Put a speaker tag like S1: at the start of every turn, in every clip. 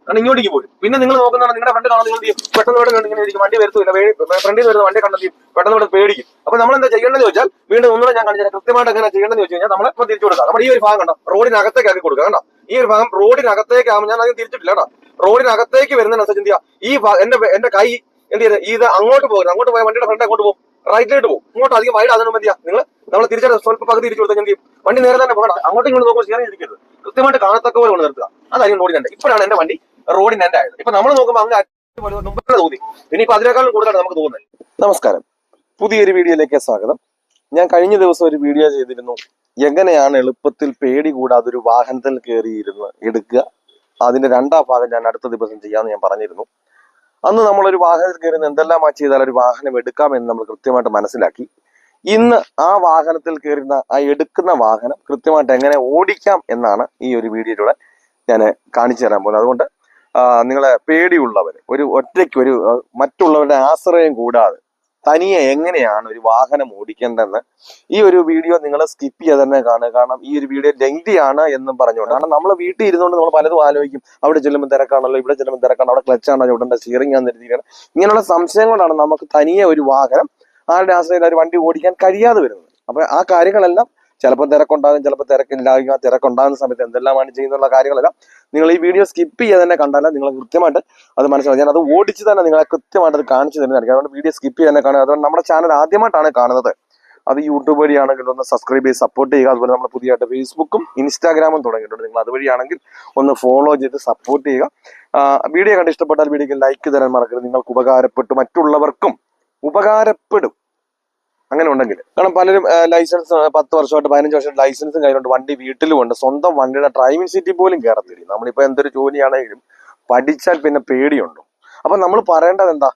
S1: കാരണം ഇങ്ങോട്ടേക്ക് പോരും. പിന്നെ നിങ്ങൾ നോക്കുന്നതാണ് നിങ്ങളുടെ ഫ്രണ്ട് കാണാൻ നിങ്ങൾ പെട്ടെന്ന് ഇവിടെ ഇങ്ങനെ ഇരിക്കും, വണ്ടി വരുത്തില്ല, ഫ്രണ്ടിൽ വരുന്ന വണ്ടി കണ്ടെത്തി പെട്ടെന്ന് ഇവിടെ പേടിക്കും. അപ്പൊ നമ്മൾ എന്താ ചെയ്യേണ്ടതെന്ന് ചോദിച്ചാൽ വീണ്ടും ഒന്നുകൂടെ ഞാൻ കാണിച്ചാൽ കൃത്യമായിട്ട് എങ്ങനെ ചെയ്യേണ്ടതെന്ന് ചോദിച്ചു കഴിഞ്ഞാൽ നമ്മളിപ്പോൾ തിരിച്ചു കൊടുക്കാം. നമ്മുടെ ഈ ഒരു ഭാഗം കണ്ടോ റോഡിനകത്തേക്ക് ആക്കി കൊടുക്കുക. കണ്ടോ ഈ ഒരു ഭാഗം റോഡിനകത്തേക്ക് ആകുമ്പോൾ ഞാൻ അതിന് തിരിച്ചിട്ടില്ല കേട്ടോ. റോഡിനകത്തേക്ക് വരുന്നതിനനുസരിച്ച് എന്ത് ചെയ്യുക, ഈ എന്റെ കൈ എന്ത് ചെയ്ത് ഇത് അങ്ങോട്ട് പോകുന്നത്, അങ്ങോട്ട് പോയ വണ്ടിയുടെ ഫ്രണ്ട് അങ്ങോട്ട് പോകും, റൈറ്റിലോട്ട് പോകും. ഇങ്ങോട്ട് അധികം വൈഡ് അതൊന്നും മതിയാ. നമ്മൾ തിരിച്ചറിയാം സ്വല്പം പകുതി തിരിച്ചു കൊടുത്താൽ എന്ത് ചെയ്യും, വണ്ടി നേരെ തന്നെ പോകണം. അങ്ങോട്ടും ഇങ്ങോട്ട് നോക്കുമ്പോൾ ഷെയർ ചെയ്തിരിക്കരുത്, കൃത്യമായിട്ട് കാണത്തക്ക പോലെ കൊണ്ട് നിർത്തുക. അതായിരിക്കും റോഡിന് എന്റെ. ഇപ്പോഴാണ് എന്റെ വണ്ടി റോഡിന് എന്റെ ആയത്. ഇപ്പൊ നമ്മൾ നോക്കുമ്പോൾ അങ്ങനെ മുമ്പേ തോന്നി, ഇനിയിപ്പോ അതിനേക്കാളും കൂടുതലാണ് നമുക്ക് തോന്നുന്നത്. നമസ്കാരം, പുതിയൊരു വീഡിയോയിലേക്ക് സ്വാഗതം. ഞാൻ കഴിഞ്ഞ ദിവസം ഒരു വീഡിയോ ചെയ്തിരുന്നു, എങ്ങനെയാണ് എളുപ്പത്തിൽ പേടി കൂടാതെ ഒരു വാഹനത്തിൽ കയറിയിരുന്ന് എടുക്കുക. അതിന്റെ രണ്ടാം ഭാഗം ഞാൻ അടുത്ത ദിവസം ചെയ്യാമെന്ന് ഞാൻ പറഞ്ഞിരുന്നു. അന്ന് നമ്മളൊരു വാഹനത്തിൽ കയറുന്ന എന്തെല്ലാം ചെയ്താൽ ഒരു വാഹനം എടുക്കാമെന്ന് നമ്മൾ കൃത്യമായിട്ട് മനസ്സിലാക്കി. ഇന്ന് ആ വാഹനത്തിൽ കയറുന്ന ആ എടുക്കുന്ന വാഹനം കൃത്യമായിട്ട് എങ്ങനെ ഓടിക്കാം എന്നാണ് ഈ ഒരു വീഡിയോയിലൂടെ ഞാൻ കാണിച്ചു തരാൻ പോകുന്നത്. അതുകൊണ്ട് നിങ്ങളെ പേടിയുള്ളവർ ഒരു ഒറ്റയ്ക്ക് ഒരു മറ്റുള്ളവരുടെ ആശ്രയം കൂടാതെ തനിയെ എങ്ങനെയാണ് ഒരു വാഹനം ഓടിക്കേണ്ടതെന്ന് ഈ ഒരു വീഡിയോ നിങ്ങൾ സ്കിപ്പ് ചെയ്ത് തന്നെ കാണുക. കാരണം ഈ ഒരു വീഡിയോ ലെങ്തി ആണ് എന്നും പറഞ്ഞുകൊണ്ട്, കാരണം നമ്മൾ വീട്ടിൽ ഇരുന്നുകൊണ്ട് നമ്മൾ പലതും ആലോചിക്കും. അവിടെ ചെല്ലുമ്പോൾ തിരക്കാണല്ലോ, ഇവിടെ ചെല്ലുമ്പോൾ തിരക്കാണ്, അവിടെ ക്ലച്ചാണോ ചവിട്ടേണ്ട, സ്റ്റിയറിംഗ് ആണെന്ന് എഴുതിയിരിക്കണം. ഇങ്ങനെയുള്ള സംശയങ്ങളാണ് നമുക്ക് തനിയെ ഒരു വാഹനം ആരുടെ ആശ്രയം ഒരു വണ്ടി ഓടിക്കാൻ കഴിയാതെ വരുന്നത്. അപ്പൊ ആ കാര്യങ്ങളെല്ലാം ചിലപ്പോൾ തിരക്കുണ്ടാകും, ചിലപ്പോൾ തിരക്കില്ലാകുക. തിരക്കുണ്ടാകുന്ന സമയത്ത് എന്തെല്ലാമാണ് ചെയ്യുന്നുള്ള കാര്യങ്ങളെല്ലാം നിങ്ങൾ ഈ വീഡിയോ സ്കിപ്പ് ചെയ്ത് തന്നെ കണ്ടാൽ നിങ്ങൾ കൃത്യമായിട്ട് അത് മനസ്സിലാവും. ഞാൻ അത് ഓടിച്ച് തന്നെ നിങ്ങളെ കൃത്യമായിട്ട് അത് കാണിച്ചു തരുന്നതായിരിക്കും. അതുകൊണ്ട് വീഡിയോ സ്കിപ്പ് ചെയ്ത് തന്നെ കാണുക. അതുകൊണ്ട് നമ്മുടെ ചാനൽ ആദ്യമായിട്ടാണ് കാണുന്നത്, അത് യൂട്യൂബ് വഴിയാണെങ്കിൽ ഒന്ന് സബ്സ്ക്രൈബ് ചെയ്ത് സപ്പോർട്ട് ചെയ്യുക. അതുപോലെ നമ്മൾ പുതിയതായിട്ട് ഫേസ്ബുക്കും ഇൻസ്റ്റാഗ്രാമും തുടങ്ങിയിട്ടുണ്ട്. നിങ്ങൾ അതുവഴിയാണെങ്കിൽ ഒന്ന് ഫോളോ ചെയ്ത് സപ്പോർട്ട് ചെയ്യുക. വീഡിയോ കണ്ട് ഇഷ്ടപ്പെട്ടാൽ വീഡിയോക്ക് ലൈക്ക് തരാൻ മറക്കരുത്. നിങ്ങൾക്ക് ഉപകാരപ്പെട്ടു, മറ്റുള്ളവർക്കും ഉപകാരപ്പെടും അങ്ങനെ ഉണ്ടെങ്കിൽ. കാരണം പലരും ലൈസൻസ് 10 വർഷമായിട്ട് 15 വർഷമായിട്ട് ലൈസൻസും കയ്യിലുണ്ട്, വണ്ടി വീട്ടിലുമുണ്ട്, സ്വന്തം വണ്ടിയുടെ ഡ്രൈവിംഗ് സീറ്റിൽ പോലും കയറത്തില്ല. നമ്മളിപ്പോൾ എന്തൊരു ജോലിയാണെങ്കിലും പഠിച്ചാൽ പിന്നെ പേടിയുണ്ടോ? അപ്പൊ നമ്മൾ പറയേണ്ടത് എന്താ,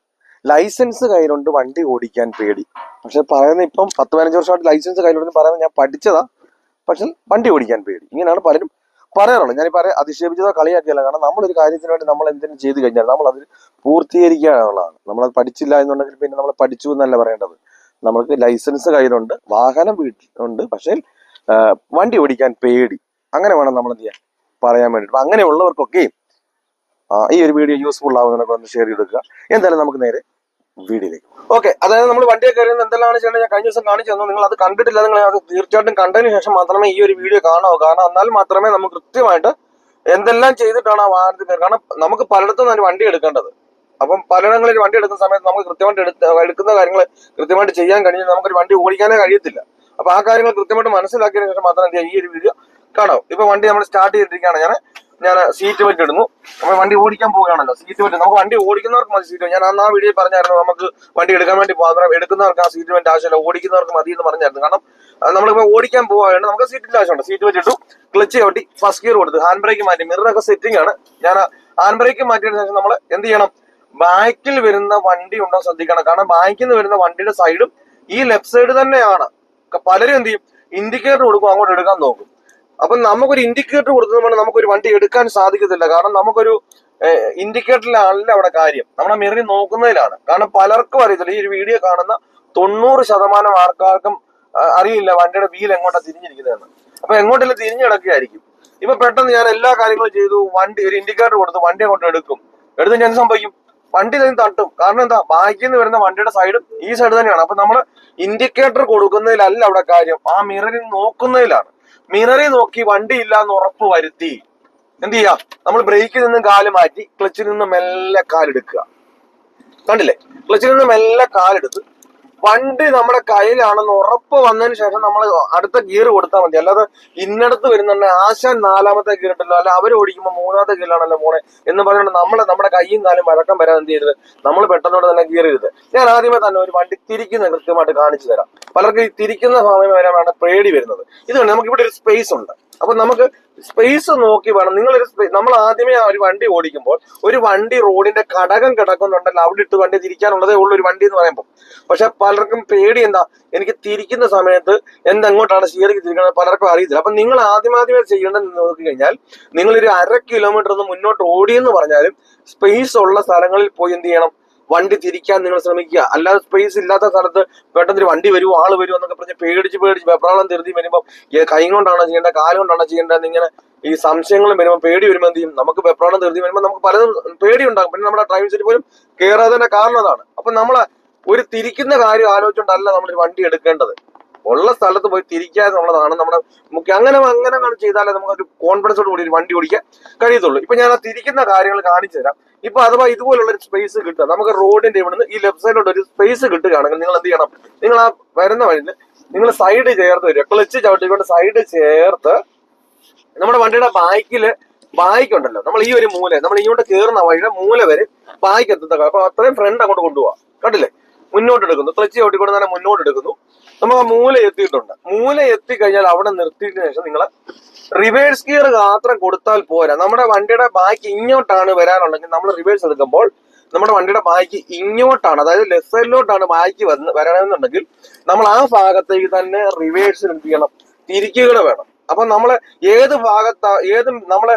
S1: ലൈസൻസ് കയ്യിലുണ്ട്, വണ്ടി ഓടിക്കാൻ പേടി. പക്ഷെ പറയുന്നത് ഇപ്പം 10-15 വർഷമായിട്ട് ലൈസൻസ് കയ്യിലുണ്ടെന്ന് പറയുന്നത് ഞാൻ പഠിച്ചതാ, പക്ഷെ വണ്ടി ഓടിക്കാൻ പേടി. ഇങ്ങനെയാണ് പലരും പറയാറുള്ളത്. ഞാനിപ്പോൾ അധിക്ഷേപിച്ചതോ കളിയാക്കിയല്ല. കാരണം നമ്മളൊരു കാര്യത്തിന് വേണ്ടി നമ്മൾ എന്തെങ്കിലും ചെയ്തു കഴിഞ്ഞാൽ നമ്മൾ അത് പൂർത്തീകരിക്കുക എന്നുള്ളതാണ്. നമ്മളത് പഠിച്ചില്ല എന്നുണ്ടെങ്കിൽ പിന്നെ നമ്മൾ പഠിച്ചു എന്നല്ല പറയേണ്ടത്. നമുക്ക് ലൈസൻസ് കയ്യിലുണ്ട്, വാഹനം വീട്ടിലുണ്ട്, പക്ഷേ വണ്ടി ഓടിക്കാൻ പേടി. അങ്ങനെ വേണം നമ്മൾ എന്ത് ചെയ്യാൻ പറയാൻ വേണ്ടിയിട്ട്. അങ്ങനെയുള്ളവർക്കൊക്കെ ഈ ഒരു വീഡിയോ യൂസ്ഫുൾ ആവുന്നതിനൊക്കെ ഒന്ന് ഷെയർ ചെയ്തെടുക്കുക. എന്തായാലും നമുക്ക് നേരെ വീഡിയോയിലേക്ക്. ഓക്കെ, അതായത് നമ്മൾ വണ്ടിയെ കയറുന്നത് എന്തെല്ലാം ചെയ്യേണ്ടത് ഞാൻ കഴിഞ്ഞ ദിവസം കാണിച്ചു തന്നു. നിങ്ങൾ അത് കണ്ടിട്ടില്ല, നിങ്ങൾ അത് തീർച്ചയായിട്ടും കണ്ടതിന് ശേഷം മാത്രമേ ഈ ഒരു വീഡിയോ കാണാവൂ. കാരണം എന്നാൽ മാത്രമേ നമുക്ക് കൃത്യമായിട്ട് എന്തെല്ലാം ചെയ്തിട്ടാണ് ആ വാഹനത്തിൽ കയറുക. കാരണം നമുക്ക് പലയിടത്തും ഒരു വണ്ടി എടുക്കേണ്ടത്. അപ്പം പലയിടങ്ങളിൽ വണ്ടി എടുക്കുന്ന സമയത്ത് നമുക്ക് കൃത്യമായിട്ട് എടുക്കുന്ന കാര്യങ്ങൾ കൃത്യമായിട്ട് ചെയ്യാൻ കഴിഞ്ഞാൽ നമുക്കൊരു വണ്ടി ഓടിക്കാനേ കഴിയത്തില്ല. അപ്പൊ ആ കാര്യങ്ങൾ കൃത്യമായിട്ട് മനസ്സിലാക്കിയതിനു ശേഷം മാത്രം എന്ത് ചെയ്യുക, ഈ ഒരു വീഡിയോ കാണാം. ഇപ്പൊ വണ്ടി നമ്മൾ സ്റ്റാർട്ട് ചെയ്തിരിക്കുകയാണ്. ഞാൻ സീറ്റ് ബെൽറ്റ് ഇടുന്നു. നമ്മൾ വണ്ടി ഓടിക്കാൻ പോവുകയാണല്ലോ, സീറ്റ് ബെൽറ്റ് നമുക്ക് വണ്ടി ഓടിക്കുന്നവർക്ക് മതി സീറ്റ്. ഞാൻ അന്ന് ആ വീഡിയോ പറഞ്ഞായിരുന്നു, നമുക്ക് വണ്ടി എടുക്കാൻ വേണ്ടി എടുക്കുന്നവർക്ക് ആ സീറ്റ് ബെൽറ്റ് ആവശ്യമില്ല, ഓടിക്കുന്നവർക്ക് മതി എന്ന് പറഞ്ഞായിരുന്നു. കാരണം നമ്മളിപ്പോ ഓടിക്കാൻ പോവുകയാണ്, നമുക്ക് സീറ്റിന്റെ ആവശ്യമുണ്ട്. സീറ്റ് ബെൽറ്റ് ഇട്ടു, ക്ലച്ച് ചവിട്ടി, ഫസ്റ്റ് ഗിയർ കൊടുത്തു, ഹാൻഡ് ബ്രേക്ക് മാറ്റി, മിററൊക്കെ സെറ്റിംഗ് ആണ്. ഞാൻ ഹാൻഡ് ബ്രേക്ക് മാറ്റിയതിനു ശേഷം നമ്മൾ എന്ത് ചെയ്യണം, ബാക്കിൽ വരുന്ന വണ്ടി ഉണ്ടോ ശ്രദ്ധിക്കണം. കാരണം ബാക്കിൽ നിന്ന് വരുന്ന വണ്ടിയുടെ സൈഡും ഈ ലെഫ്റ്റ് സൈഡ് തന്നെയാണ്. പലരും എന്ത് ചെയ്യും, ഇൻഡിക്കേറ്റർ കൊടുക്കും, അങ്ങോട്ട് എടുക്കാൻ നോക്കും. അപ്പൊ നമുക്കൊരു ഇൻഡിക്കേറ്റർ കൊടുത്തതുകൊണ്ട് നമുക്കൊരു വണ്ടി എടുക്കാൻ സാധിക്കത്തില്ല. കാരണം നമുക്കൊരു ഇൻഡിക്കേറ്ററിലല്ല അവിടെ കാര്യം, നമ്മുടെ മിററിൽ നോക്കുന്നതിലാണ്. കാരണം പലർക്കും അറിയത്തില്ല, ഈ ഒരു വീഡിയോ കാണുന്ന 90% ആൾക്കാർക്കും അറിയില്ല വണ്ടിയുടെ വീൽ എങ്ങോട്ടാ തിരിഞ്ഞിരിക്കുന്നതെന്ന്. അപ്പൊ എങ്ങോട്ടെല്ലാം തിരിഞ്ഞു കിടക്കുകയായിരിക്കും. ഇപ്പൊ പെട്ടെന്ന് ഞാൻ എല്ലാ കാര്യങ്ങളും ചെയ്തു, വണ്ടി ഒരു ഇൻഡിക്കേറ്റർ കൊടുത്തു, വണ്ടി അങ്ങോട്ട് എടുത്ത് ഞാൻ സംഭവിക്കും, വണ്ടി തന്നെ തട്ടും. കാരണം എന്താ, ബാക്കിൽ നിന്ന് വരുന്ന വണ്ടിയുടെ സൈഡും ഈ സൈഡ് തന്നെയാണ്. അപ്പൊ നമ്മൾ ഇൻഡിക്കേറ്റർ കൊടുക്കുന്നതിലല്ല അവിടെ കാര്യം, ആ മിററിൽ നോക്കുന്നതിലാണ്. മിററിൽ നോക്കി വണ്ടി ഇല്ല എന്ന് ഉറപ്പ് വരുത്തി എന്ത് ചെയ്യാം, നമ്മൾ ബ്രേക്കിൽ നിന്ന് കാല് മാറ്റി ക്ലച്ചിൽ നിന്ന് മെല്ലെ കാലെടുക്കുക. കണ്ടില്ലേ, ക്ലച്ചിൽ നിന്ന് മെല്ലെ കാലെടുത്ത് വണ്ടി നമ്മുടെ കയ്യിലാണെന്ന് ഉറപ്പ് വന്നതിന് ശേഷം നമ്മൾ അടുത്ത ഗിയർ കൊടുത്താൽ മതി. അല്ലാതെ ഇന്നടത്ത് വരുന്നുണ്ട് ആശാൻ 4ാമത്തെ ഗിയർ ഇട്ടല്ലോ, അല്ല അവർ ഓടിക്കുമ്പോൾ 3ാമത്തെ ഗിയറിലാണല്ലോ മോളെ എന്ന് പറഞ്ഞുകൊണ്ട് നമ്മുടെ കൈയും കാലും വഴക്കം വരാൻ എന്ത് ചെയ്യരുത്, നമ്മൾ പെട്ടെന്നോട് തന്നെ ഗിയർ ചെയ്ത്. ഞാൻ ആദ്യമേ തന്നെ ഒരു വണ്ടി തിരിക്കുന്ന കൃത്യമായിട്ട് കാണിച്ചു തരാം. പലർക്കും ഈ തിരിക്കുന്ന സമയം വരാനാണ് പേടി വരുന്നത്. ഇതുകൊണ്ട് നമുക്കിവിടെ ഒരു സ്പേസ് ഉണ്ട്. അപ്പൊ നമുക്ക് സ്പേസ് നോക്കി വേണം നമ്മൾ ആദ്യമേ ഒരു വണ്ടി ഓടിക്കുമ്പോൾ, ഒരു വണ്ടി റോഡിന്റെ ഘടകം കിടക്കുന്നുണ്ടല്ലോ, അവിടെ ഇട്ട് വണ്ടി തിരിക്കാനുള്ളതേ ഉള്ളൂ ഒരു വണ്ടി എന്ന് പറയുമ്പോൾ. പക്ഷെ പലർക്കും പേടി എന്താ, എനിക്ക് തിരിക്കുന്ന സമയത്ത് എന്തെങ്ങോട്ടാണ് സ്റ്റിയറിംഗ് തിരിക്കുന്നത് പലർക്കും അറിയത്തില്ല. അപ്പൊ നിങ്ങൾ ആദ്യമേ ചെയ്യേണ്ടത് നോക്കി കഴിഞ്ഞാൽ, നിങ്ങളൊരു 1/2 കിലോമീറ്റർ ഒന്ന് മുന്നോട്ട് ഓടിയെന്ന് പറഞ്ഞാലും സ്പേസ് ഉള്ള സ്ഥലങ്ങളിൽ പോയി എന്ത് ചെയ്യണം, വണ്ടി തിരിക്കാൻ നിങ്ങൾ ശ്രമിക്കുക. അല്ലാതെ സ്പേസ് ഇല്ലാത്ത സ്ഥലത്ത് പെട്ടെന്ന് വണ്ടി വരുമോ ആള് വരുമോ എന്നൊക്കെ പറഞ്ഞ് പേടിച്ച് വെപ്രാളം തീർത്തി വരുമ്പോൾ കൈ കൊണ്ടാണോ ചെയ്യേണ്ടത് കാലുകൊണ്ടാണോ ചെയ്യേണ്ടത് ഇങ്ങനെ ഈ സംശയങ്ങളും വരുമ്പോൾ പേടി വരുമ്പോൾ എന്ത് ചെയ്യും, നമുക്ക് വെപ്രാളം തീർത്തി വരുമ്പോൾ നമുക്ക് പലതും പേടി ഉണ്ടാകും. പിന്നെ നമ്മുടെ ഡ്രൈവിംഗ് സീറ്റ് പോലും കയറാതെ കാരണം അതാണ്. അപ്പൊ നമ്മളെ ഒരു തിരിക്കുന്ന കാര്യം ആലോചിച്ചുകൊണ്ടല്ല നമ്മളൊരു വണ്ടി എടുക്കേണ്ടത്. ഉള്ള സ്ഥലത്ത് പോയി തിരിക്കുക എന്നുള്ളതാണ് നമ്മുടെ മുഖ്യം. അങ്ങനെ ചെയ്താലേ നമുക്കൊരു കോൺഫിഡൻസോട് കൂടി ഒരു വണ്ടി ഓടിക്കാൻ കഴിയത്തുള്ളൂ. ഇപ്പൊ ഞാൻ ആ തിരിക്കുന്ന കാര്യങ്ങൾ കാണിച്ചു തരാം. ഇപ്പൊ അഥവാ ഇതുപോലുള്ള ഒരു സ്പേസ് കിട്ടുക, നമുക്ക് റോഡിന്റെ ഇവിടുന്ന് ഈ ലെഫ്റ്റ് സൈഡിലോട്ട് ഒരു സ്പേസ് കിട്ടുകയാണെങ്കിൽ നിങ്ങൾ എന്ത് ചെയ്യണം, നിങ്ങൾ ആ വരുന്ന വഴിയിൽ നിങ്ങൾ സൈഡ് ചേർത്ത് വരിക, ക്ലച്ച് ചവിട്ടിക്കൊണ്ട് സൈഡ് ചേർത്ത് നമ്മുടെ വണ്ടിയുടെ ബായ്ക്കുണ്ടല്ലോ, നമ്മൾ ഈ ഒരു മൂല, നമ്മൾ ഇങ്ങോട്ട് കയറുന്ന വഴിയുടെ മൂല വരെ ബായ്ക്ക് എത്തുന്ന, അപ്പൊ അത്രയും ഫ്രണ്ട് അങ്ങോട്ട് കൊണ്ടുപോവാം. കണ്ടില്ലേ, മുന്നോട്ട് എടുക്കുന്നു, ക്ലച്ച് ചവിട്ടിക്കൊണ്ട് തന്നെ മുന്നോട്ട് എടുക്കുന്നു. നമുക്ക് ആ മൂല എത്തിയിട്ടുണ്ട്. മൂല എത്തിക്കഴിഞ്ഞാൽ അവിടെ നിർത്തിയതിനു ശേഷം നിങ്ങൾ റിവേഴ്സ് ഗിയർ മാത്രം കൊടുത്താൽ പോരാ. നമ്മുടെ വണ്ടിയുടെ ബാക്ക് ഇങ്ങോട്ടാണ് വരാനുണ്ടെങ്കിൽ നമ്മൾ റിവേഴ്സ് എടുക്കുമ്പോൾ നമ്മുടെ വണ്ടിയുടെ ബാക്ക് ഇങ്ങോട്ടാണ്, അതായത് ലെഫ്റ്റ് സൈഡിലോട്ടാണ് ബാക്ക് വരണമെന്നുണ്ടെങ്കിൽ നമ്മൾ ആ ഭാഗത്തേക്ക് തന്നെ റിവേഴ്സിൽ എന്ത് ചെയ്യണം, തിരിക്കുക വേണം. അപ്പൊ നമ്മള് ഏത് ഭാഗത്താ നമ്മളെ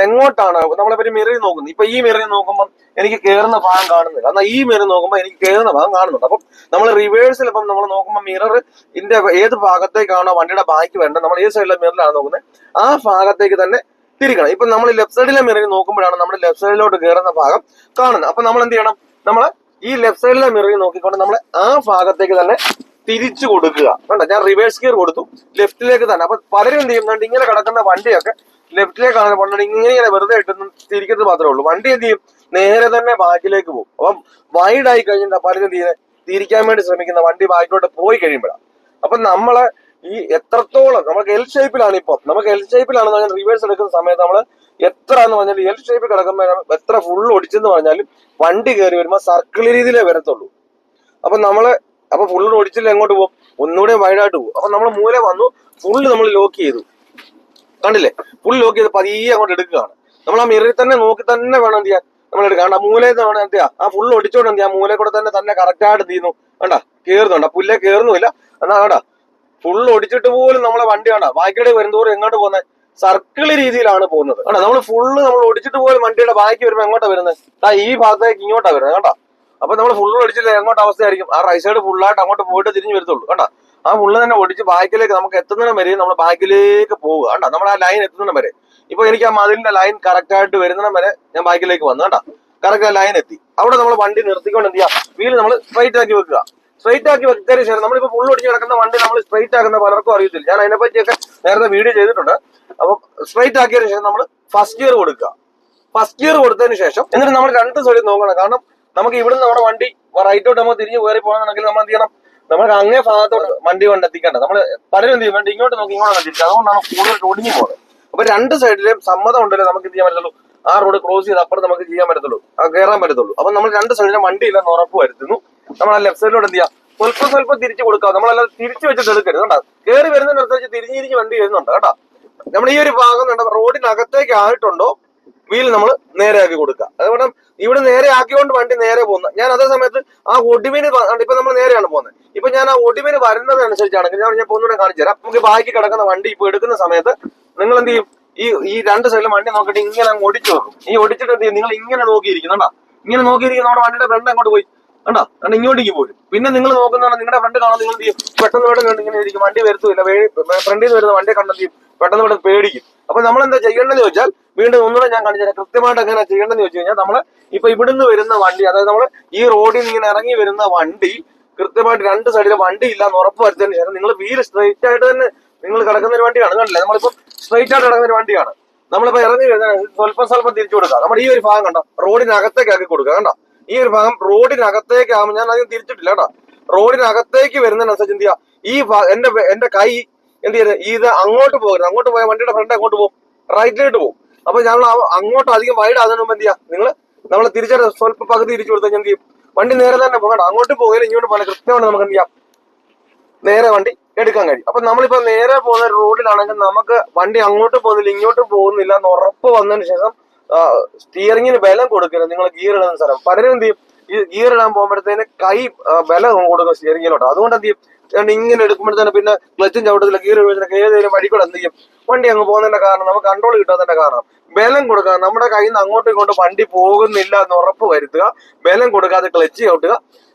S1: എങ്ങോട്ടാണ് നമ്മളിപ്പോ ഒരു മിററിൽ നോക്കുന്നത്. ഇപ്പൊ ഈ മിററിൽ നോക്കുമ്പോൾ എനിക്ക് കയറുന്ന ഭാഗം കാണുന്നില്ല, എന്നാൽ ഈ മിറർ നോക്കുമ്പോൾ എനിക്ക് കയറുന്ന ഭാഗം കാണുന്നുണ്ട്. അപ്പം നമ്മൾ റിവേഴ്സിൽ ഇപ്പം നമ്മൾ നോക്കുമ്പോൾ മിറർ ഇതിന്റെ ഏത് ഭാഗത്തേക്കാണോ വണ്ടിയുടെ ബാക്ക് വേണ്ടത്, നമ്മൾ ഏത് സൈഡിലെ മിററിലാണ് നോക്കുന്നത് ആ ഭാഗത്തേക്ക് തന്നെ തിരിക്കണം. ഇപ്പൊ നമ്മൾ ലെഫ്റ്റ് സൈഡിലെ മിററിൽ നോക്കുമ്പോഴാണ് നമ്മൾ ലെഫ്റ്റ് സൈഡിലോട്ട് കയറുന്ന ഭാഗം കാണുന്നത്. അപ്പൊ നമ്മൾ എന്ത് ചെയ്യണം, നമ്മൾ ഈ ലെഫ്റ്റ് സൈഡിലെ മിററിൽ നോക്കിക്കൊണ്ട് നമ്മൾ ആ ഭാഗത്തേക്ക് തന്നെ തിരിച്ചു കൊടുക്കുക. കണ്ട, ഞാൻ റിവേഴ്സ് ഗിയർ കൊടുത്തു ലെഫ്റ്റിലേക്ക് തന്നെ. അപ്പൊ പലരും എന്ത് ചെയ്യുന്നുണ്ട്, ഇങ്ങനെ കിടക്കുന്ന വണ്ടിയൊക്കെ ലെഫ്റ്റിലേക്കാണ് കൊണ്ടുപോയി ഇങ്ങനെ വെറുതെ ഇട്ടുന്ന തിരിക്കുന്നത് മാത്രമേ ഉള്ളൂ. വണ്ടി എന്ത് ചെയ്യും, നേരെ തന്നെ ബാക്കിലേക്ക് പോകും. അപ്പം വൈഡ് ആയി കഴിഞ്ഞാൽ പലരും തിരിക്കാൻ വേണ്ടി ശ്രമിക്കുന്ന വണ്ടി ബാക്കിലോട്ട് പോയി കഴിയുമ്പോഴാണ്. അപ്പൊ നമ്മളെ ഈ എത്രത്തോളം നമുക്ക് എൽ ഷേപ്പിലാണ്, ഇപ്പം നമുക്ക് എൽ ഷേപ്പിലാണെന്ന് പറഞ്ഞാൽ റിവേഴ്സ് എടുക്കുന്ന സമയത്ത് നമ്മൾ എത്ര എന്ന് പറഞ്ഞാൽ എൽ ഷേപ്പിൽ കിടക്കുമ്പോൾ എത്ര ഫുൾ ഒടിച്ചെന്ന് പറഞ്ഞാലും വണ്ടി കയറി വരുമ്പോൾ സർക്കിൾ രീതിയിലേ വരത്തുള്ളൂ. അപ്പൊ ഫുള്ള് ഒടിച്ചില്ല എങ്ങോട്ട് പോകും, ഒന്നുകൂടെ വൈഡായിട്ട് പോകും. അപ്പൊ നമ്മൾ മൂല വന്നു, ഫുള്ള് നമ്മൾ ലോക്ക് ചെയ്തു, കണ്ടില്ലേ, ഫുൾ ലോക്ക് ചെയ്ത് പതിയെ അങ്ങോട്ട് എടുക്കുകയാണ്. നമ്മൾ ആ മിററിൽ തന്നെ നോക്കി തന്നെ വേണം എന്ത് ചെയ്യാൻ, നമ്മൾ എടുക്കാം. ആ മൂലയിൽ നിന്ന് വേണം എന്ത് ചെയ്യാം, ആ ഫുൾ ഒടിച്ചോണ്ട് എന്ത് ചെയ്യാം, മൂലയിൽ കൂടെ തന്നെ കറക്റ്റ് ആയിട്ട് എന്ത് ചെയ്യുന്നു, കണ്ടാ കയറുന്നുണ്ട്, പുല്ലേ കയറുന്നില്ല എന്നാ കണ്ടാ ഫുൾ ഒടിച്ചിട്ട് പോലും നമ്മളെ വണ്ടി കണ്ടാ ബാക്കിയുടെ വരുന്നതോറും എങ്ങോട്ട് പോകുന്നത്, സർക്കിൾ രീതിയിലാണ് പോകുന്നത്. കണ്ടാ നമ്മൾ ഫുള്ള് നമ്മൾ ഒടിച്ചിട്ട് പോലും വണ്ടിയുടെ ബാക്കി വരുമ്പോൾ എങ്ങോട്ടാ വരുന്നത്, ഈ ഭാഗത്തേക്ക് ഇങ്ങോട്ടാ വരുന്നത്. കണ്ടാ, അപ്പൊ നമ്മൾ ഫുള്ള് ഒടിച്ചില്ല എങ്ങോട്ട് അവസ്ഥയായിരിക്കും, ആ റൈറ്റ് സൈഡ് ഫുള്ളായിട്ട് അങ്ങോട്ട് പോയിട്ട് തിരിഞ്ഞു വരത്തുള്ളൂ. കണ്ടാ, ആ ഫുള്ള് തന്നെ ഒടിച്ച് ബാക്കിലേക്ക് നമുക്ക് എത്തുന്നതിന് വരെ നമ്മൾ ബാക്കിലേക്ക് പോവുക. കണ്ടാ, നമ്മൾ ആ ലൈൻ എത്തുന്നതിന് വരെ, ഇപ്പൊ എനിക്ക് ആ മതിലിന്റെ ലൈൻ കറക്റ്റ് ആയിട്ട് വരുന്നതിന് വരെ ഞാൻ ബാക്കിലേക്ക് വന്നു. കണ്ടാ, കറക്റ്റ് ആ ലൈൻ എത്തി. അവിടെ നമ്മൾ വണ്ടി നിർത്തിക്കൊണ്ട് എന്ത് ചെയ്യാം, വീല് നമ്മൾ സ്ട്രൈറ്റ് ആക്കി വെക്കുക. സ്ട്രൈറ്റ് ആക്കി വെച്ചതിന് ശേഷം നമ്മളിപ്പോ ഫുള്ള് ഒടിച്ച് കിടക്കുന്ന വണ്ടി നമ്മൾ സ്ട്രൈറ്റ് ആക്കുന്ന പലർക്കും അറിയത്തില്ല. ഞാൻ അതിനെപ്പറ്റിയൊക്കെ നേരത്തെ വീഡിയോ ചെയ്തിട്ടുണ്ട്. അപ്പൊ സ്ട്രൈറ്റ് ആക്കിയതിനു ശേഷം നമ്മൾ ഫസ്റ്റ് ഗിയർ കൊടുക്കുക. ഫസ്റ്റ് ഗിയർ കൊടുത്തതിന് ശേഷം എന്നിട്ട് നമ്മൾ രണ്ട് സൈഡിൽ നോക്കണം. കാരണം നമുക്ക് ഇവിടുന്ന് നമ്മുടെ വണ്ടി റൈറ്റോട്ട് നമ്മൾ തിരിഞ്ഞ് കയറി പോകണമെന്നുണ്ടെങ്കിൽ നമ്മൾ എന്ത് ചെയ്യണം, നമുക്ക് അങ്ങേ ഭാഗത്തോട്ട് വണ്ടി കൊണ്ട് എത്തിക്കേണ്ട. നമ്മൾ പലരും എന്ത് ചെയ്യും, വണ്ടി ഇങ്ങോട്ട് നോക്കി ഇങ്ങോട്ട് തിരിക്കുക. അതുകൊണ്ടാണ് കൂടുതൽ ഒടിഞ്ഞു പോകുന്നത്. അപ്പൊ രണ്ട് സൈഡിലും സമ്മതം ഉണ്ടല്ലോ നമുക്ക് എന്ത് ചെയ്യാൻ പറ്റത്തുള്ളൂ, ആ റോഡ് ക്രോസ് ചെയ്ത് അപ്പുറം നമുക്ക് ചെയ്യാൻ പറ്റത്തുള്ളൂ, കയറാൻ പറ്റത്തുള്ളൂ. അപ്പൊ നമ്മൾ രണ്ട് സൈഡിലും വണ്ടി ഇല്ലെന്ന് ഉറപ്പ് വരുത്തുന്നു. നമ്മൾ ആ ലെഫ്റ്റ് സൈഡിലോട്ട് എന്ത് ചെയ്യാം, സ്വല്പം തിരിച്ചു കൊടുക്കാം. നമ്മളല്ലാതെ തിരിച്ചു വെച്ചിട്ട് എടുക്കരുത്. കേട്ടോ, കയറി വരുന്നതിനനുസരിച്ച് തിരിഞ്ഞ് വണ്ടി വരുന്നുണ്ട്. കേട്ടോ, നമ്മൾ ഈ ഒരു ഭാഗം റോഡിനകത്തേക്ക് ആയിട്ടുണ്ടോ വീൽ നമ്മൾ നേരെ ആക്കി കൊടുക്കുക. അതുകൊണ്ട് ഇവിടെ നേരെ ആക്കിക്കൊണ്ട് വണ്ടി നേരെ പോകുന്നത്. ഞാൻ അതേ സമയത്ത് ആ ഒടിവിന് ഇപ്പൊ നമ്മൾ നേരെയാണ് പോകുന്നത്. ഇപ്പൊ ഞാൻ ആ ഒടിവിന് വരുന്നതനുസരിച്ചാണെങ്കിൽ ഞാൻ ഒന്നുകൂടെ കാണിച്ചു തരാം. നമുക്ക് ബാക്കി കിടക്കുന്ന വണ്ടി ഇപ്പൊ എടുക്കുന്ന സമയത്ത് നിങ്ങൾ എന്ത് ചെയ്യും, ഈ രണ്ട് സൈഡിലും വണ്ടി നോക്കിയിട്ട് ഇങ്ങനെ അങ്ങ് ഒടിച്ചു വെക്കും. ഈ ഒടിച്ചിട്ട് എന്ത് ചെയ്യും, നിങ്ങൾ ഇങ്ങനെ നോക്കിയിരിക്കുന്നുണ്ടോ, ഇങ്ങനെ നോക്കിയിരിക്കുന്ന നമ്മുടെ വണ്ടിയുടെ ഫ്രണ്ട് അങ്ങോട്ട് പോയി കണ്ടോ, കണ്ട് ഇങ്ങോട്ടേക്ക് പോരും. പിന്നെ നിങ്ങൾ നോക്കുന്നതാണ് നിങ്ങളുടെ ഫ്രണ്ട് കാണാൻ നിങ്ങൾ എന്ത് ചെയ്യും, പെട്ടെന്ന് ഇവിടെ ഇങ്ങനെ ഇരിക്കും, വണ്ടി വരുത്തില്ല, ഫ്രണ്ടിൽ നിന്ന് വരുന്ന വണ്ടിയെ കണ്ടെന്ത് ചെയ്യും, പെട്ടെന്ന് ഇവിടെ പേടിക്കും. അപ്പൊ നമ്മൾ എന്താ ചെയ്യേണ്ടതെന്ന് ചോദിച്ചാൽ, വീണ്ടും ഒന്നുകൂടെ ഞാൻ കാണിച്ചാൽ കൃത്യമായിട്ട് എങ്ങനെ ചെയ്യേണ്ടതെന്ന് ചോദിച്ചു കഴിഞ്ഞാൽ, നമ്മള് ഇപ്പൊ ഇവിടുന്ന് വരുന്ന വണ്ടി, അതായത് നമ്മൾ ഈ റോഡിൽ നിന്ന് ഇങ്ങനെ ഇറങ്ങി വരുന്ന വണ്ടി കൃത്യമായിട്ട് രണ്ട് സൈഡിലും വണ്ടി ഇല്ല എന്ന് ഉറപ്പ് വരുത്തിയതിനു ശേഷം നിങ്ങൾ വീല് സ്ട്രൈറ്റ് ആയിട്ട് തന്നെ നിങ്ങൾ കിടക്കുന്ന ഒരു വണ്ടിയാണ്, കണ്ടില്ലേ, നമ്മളിപ്പോ സ്ട്രൈറ്റ് ആയിട്ട് കിടക്കുന്ന ഒരു വണ്ടിയാണ്. നമ്മളിപ്പോ ഇറങ്ങി വരുന്ന സ്വല്പം തിരിച്ചു കൊടുക്കുക. നമ്മുടെ ഈ ഒരു ഭാഗം കണ്ടോ റോഡിനകത്തേക്ക് ആക്കി കൊടുക്കുക. കണ്ടോ, ഈ ഒരു ഭാഗം റോഡിനകത്തേക്ക് ആകുമ്പോൾ ഞാൻ അധികം തിരിച്ചിട്ടില്ല കേട്ടോ, റോഡിനകത്തേക്ക് വരുന്നതിനനുസരിച്ച് എന്ത് ചെയ്യുക, ഈ എന്റെ കൈ എന്ത് ചെയ്ത് ഇത് അങ്ങോട്ട് പോകരുത്. അങ്ങോട്ട് പോയ വണ്ടിയുടെ ഫ്രണ്ട് അങ്ങോട്ട് പോകും, റൈറ്റിലോട്ട് പോകും. അപ്പൊ ഞങ്ങൾ അങ്ങോട്ട് അധികം വൈഡ് ആകുന്നതിന് മുമ്പ് എന്ത് ചെയ്യുക, നമ്മൾ തിരിച്ചറിയാം സ്വല്പം പകുതി തിരിച്ചു കൊടുത്താൽ എന്ത് ചെയ്യും, വണ്ടി നേരെ തന്നെ പോകണം. അങ്ങോട്ട് പോയാലും ഇങ്ങോട്ട് പോലെ കൃത്യമാണ് നമുക്ക് എന്ത് ചെയ്യാം, നേരെ വണ്ടി എടുക്കാൻ കഴിയും. അപ്പൊ നമ്മളിപ്പോ നേരെ പോകുന്ന റോഡിലാണെങ്കിൽ നമുക്ക് വണ്ടി അങ്ങോട്ട് പോകുന്നില്ല ഇങ്ങോട്ട് പോകുന്നില്ല എന്ന് ഉറപ്പ് വന്നതിന് ശേഷം സ്റ്റിയറിങ്ങിന് ബലം കൊടുക്കരുത്. നിങ്ങൾ ഗിയർ ഇടുന്ന സ്ഥലം പലരും എന്ത് ചെയ്യും, ഈ ഗിയർ ഇടാൻ പോകുമ്പോഴത്തേന് കൈ ബലം കൊടുക്കും സ്റ്റിയറിംഗിലോട്ട്. അതുകൊണ്ട് എന്ത് ചെയ്യും, ഇങ്ങനെ എടുക്കുമ്പോഴത്തേന് പിന്നെ ക്ലച്ചും ചവിട്ടത്തില്ല, ഗിയർ വീഴുന്ന ഏതെങ്കിലും വഴി കൂടെ എന്ത് ചെയ്യും, വണ്ടി അങ്ങ് പോകുന്നതിന്റെ കാരണം, നമുക്ക് കൺട്രോൾ കിട്ടാത്തതിന്റെ കാരണം ബലം കൊടുക്കുക. നമ്മുടെ കയ്യിൽ നിന്ന് അങ്ങോട്ടും ഇങ്ങോട്ടും വണ്ടി പോകുന്നില്ല എന്ന് ഉറപ്പ് വരുത്തുക. ബലം കൊടുക്കാതെ ക്ലച്ച് ചവിട്ടുക.